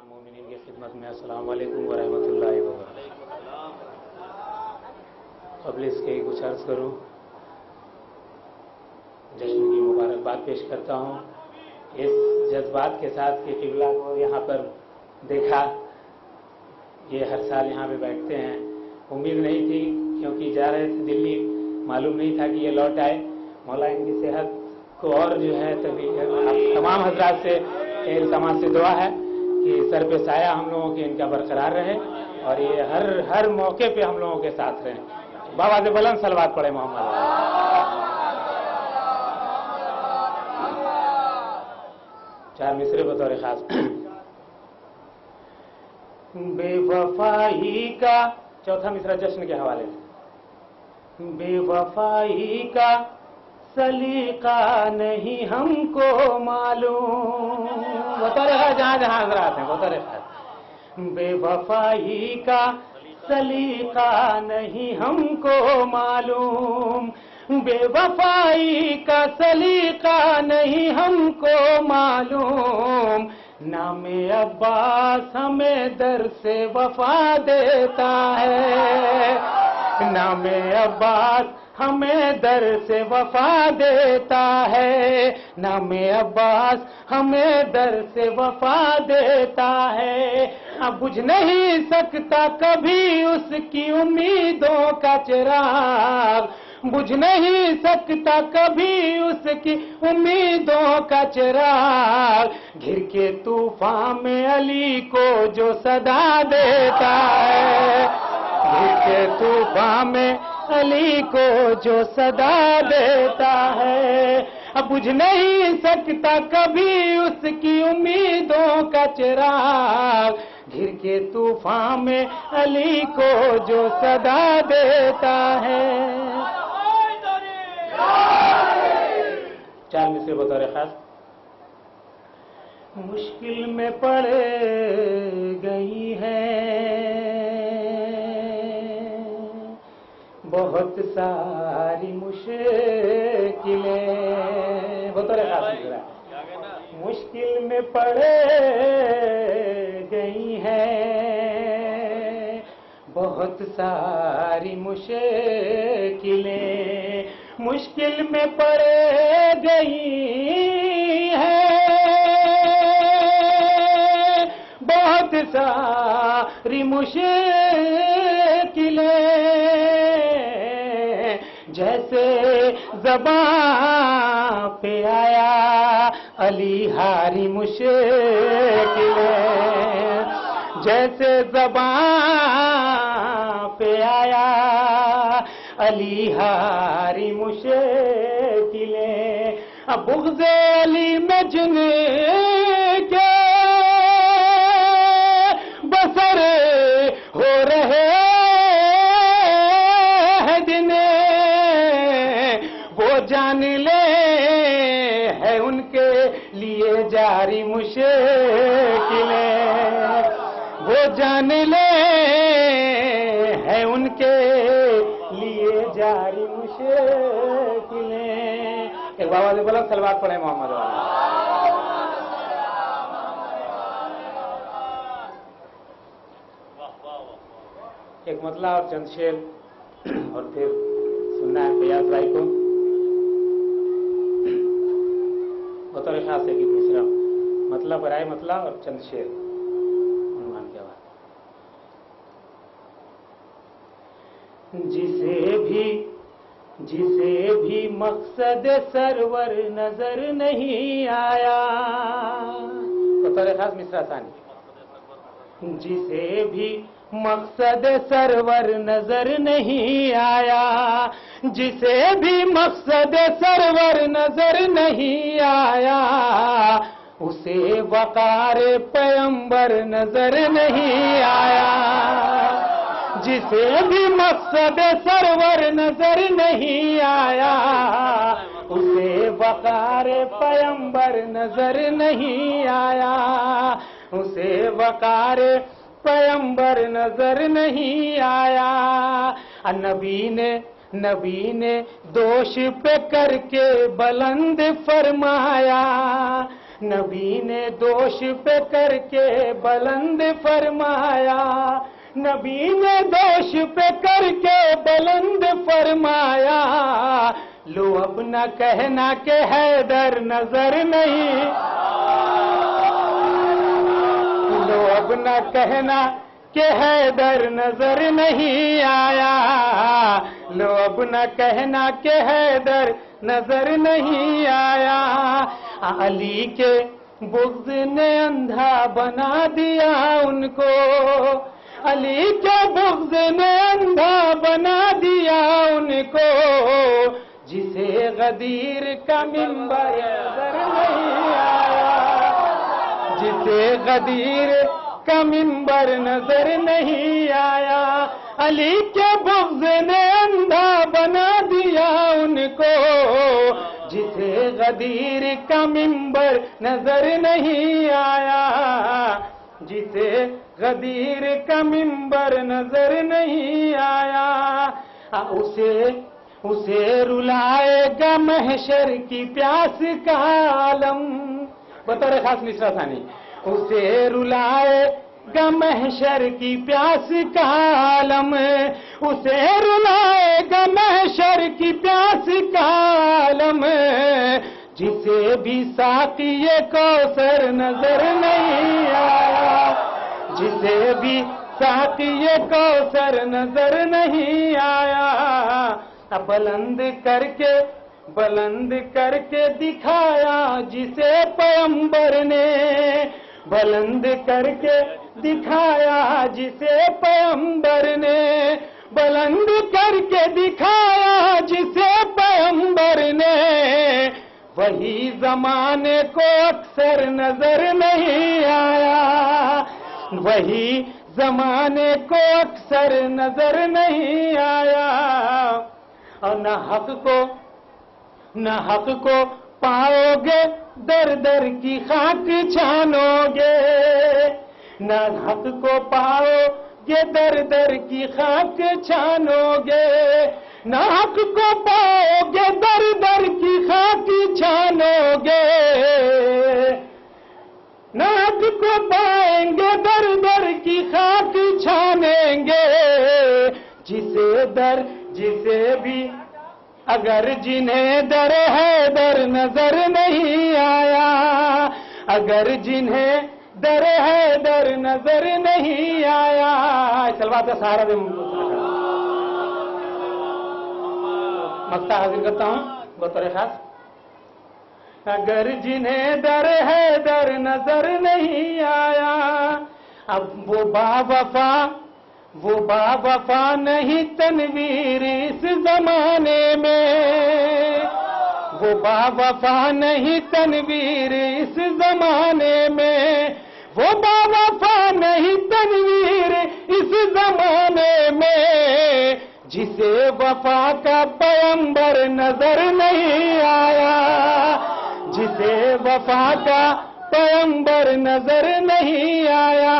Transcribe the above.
तमाम मोमिनीन की खिदमत में अस्सलाम वालेकुम वरहमतुल्लाहि वबरकातुहू। कबल इसके कुछ अर्ज़ करूँ, जश्न की मुबारकबाद पेश करता हूँ। इस जज्बात के साथ कि क़िबला को यहाँ पर देखा, ये हर साल यहाँ पे बैठते हैं। उम्मीद नहीं थी, क्योंकि जा रहे थे दिल्ली, मालूम नहीं था कि ये लौट आए। मौला इनकी सेहत को और जो है तभी तमाम हजरात से इल्तमास से दुआ है कि सर पे साया हम लोगों के इनका बरकरार रहे और ये हर मौके पे हम लोगों के साथ रहें। बाबा से बुलंद सलवात पढ़े मोहम्मद। चार मिसरे बतौर खास। बेवफाई का चौथा मिसरा जश्न के हवाले से। बेवफाई का सलीका नहीं हमको मालूम, बतौर खास जहां जहां हजरात हैं बतौर खास। बेवफाई का सलीका नहीं हमको मालूम, बेवफाई का सलीका नहीं हमको मालूम, नामे अब्बास हमें दर से वफा देता है, नामे अब्बास हमें दर से वफा देता है, नामे अब्बास हमें दर से वफा देता है। अब बुझ नहीं सकता कभी उसकी उम्मीदों का चिराग, बुझ नहीं सकता कभी उसकी उम्मीदों का चिराग, घिर के तूफान में अली को जो सदा देता है, घिर के तूफान में अली को जो सदा देता है। अब बुझ नहीं सकता कभी उसकी उम्मीदों का चिराग, घिर के तूफान में अली को जो सदा देता है। चार मिसरे बतौर खास। मुश्किल में पड़ गई है बहुत सारी मुश्किलें, बतौर खास मिसरा। मुश्किल में पड़ गई है बहुत सारी मुश्किलें, मुश्किल में पड़ गई है बहुत सारी मुश्किलें, जैसे ज़बां पे आया अली हारी मुश्किलें, जैसे ज़बां पे आया अली हारी मुश्किलें। अब बुग़्ज़ अली में जिन के बसर हो रहे हैं जिन्हें, वो जान ले है उनके लिए जारी मुश्किलें, वो जान ले है उनके लिए जारी मुश्किलें। एक बाबा से बोला सलवात पढ़े मोहम्मद वाला। एक मतला और चंद शेर और फिर सुनना है फैयाज भाई को। बतौर खास है कि दूसरा मतला पर आए मतला और चंद शेर अनुमान के बाद। जिसे भी मकसद सरवर नजर नहीं आया, बतौर खास मिसरा सानी। जिसे भी मकसद सरवर नजर नहीं आया, जिसे भी मकसद सरवर नजर नहीं आया, उसे वक़ार पैगंबर नजर नहीं आया, जिसे भी मकसद सरवर नजर नहीं आया, उसे वक़ार पैगंबर नजर नहीं आया, उसे वक़ार पैगंबर नजर नहीं आया। नबी ने दोष पे करके बुलंद फरमाया, نبی نے دوش پہ کر کے بلند فرمایا، نبی نے دوش پہ کر کے بلند فرمایا، لو اب نہ کہنا کہ حیدر نظر نہیں، لو اب نہ کہنا کہ حیدر نظر نہیں آیا، لو اب نہ کہنا کہ حیدر نظر نہیں آیا، علی کے بغض نے اندھا بنا دیا ان کو، علی کے بغض نے اندھا بنا دیا ان کو، جسے غدیر کا منبر نظر نہیں آیا، جسے غدیر کا منبر نظر نہیں آیا، علی کے بغض نے اندھا بنا دیا ان کو، جسے غدیر کا منبر نظر نہیں آیا، جسے غدیر کا منبر نظر نہیں آیا، اسے رلائے گا محشر کی پیاس کا عالم، بطور خاص مصرع ثانی، اسے رلائے گا محشر کی پیاس کا عالم، اسے رلائے گا محشر کی پیاس کا عالم، جسے بھی ساقی کوثر نظر نہیں آیا، جسے بھی ساقی کوثر نظر نہیں آیا، بلند کر کے دکھایا جسے پیغمبر نے، بلند کر کے دکھایا جسے پیغمبر نے، بلند کر کے دکھایا جسے پیغمبر نے، وہی زمانے کو اکثر نظر نہیں آیا، وہی زمانے کو اکثر نظر نہیں آیا، اور نہ حق کو پاؤ گے در در کی خاک چھانو گے، نہ حق کو پاؤ گے در در کی خاک چھانو گے، نہ حق کو پاؤ گے در در کی خاک چھانو گے، نہ حق کو پائیں گے در در کی خاک چھانیں گے، جسے بھی اگر جنہیں در حیدر نظر نہیں آیا، اگر جنہیں در حیدر نظر نہیں آیا، سلوات کا سہارا دے مقطع حاضر کرتا ہوں بطور خاص، اگر جنہیں در حیدر نظر نہیں آیا، اب وہ با وفا نہیں تنویر اس زمانے میں، وہ با وفا نہیں تنویر اس زمانے میں، وہ با وفا نہیں تنویر اس زمانے میں، جسے وفا کا پیغمبر نظر نہیں آیا، جسے وفا کا پیغمبر نظر نہیں آیا،